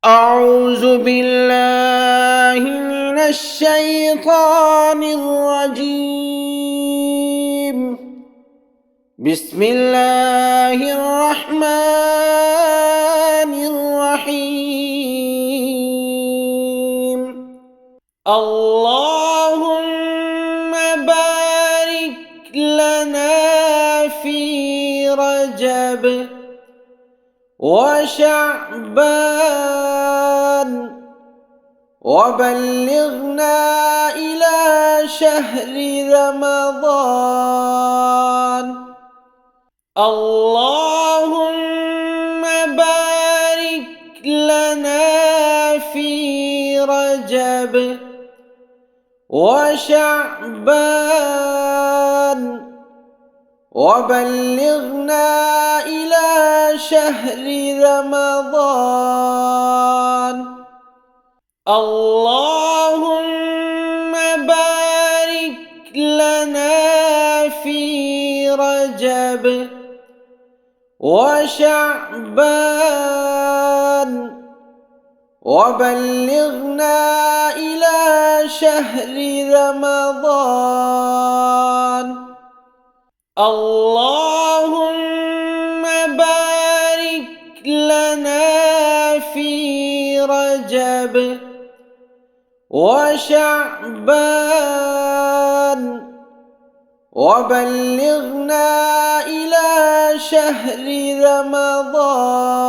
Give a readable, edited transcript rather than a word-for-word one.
أعوذ بالله من الشيطان الرجيم. بسم الله الرحمن الرحيم. اللهم بارك لنا في رجب وشعبان وبلغنا إلى شهر رمضان. اللهم بارك لنا في رجب وشعبان وبلغنا إلى شهر رمضان. اللهم بارك لنا في رجب وشعبان وبلغنا إلى شهر رمضان. اللهم بارك لنا في رجب وشعبان وبلغنا إلى شهر رمضان.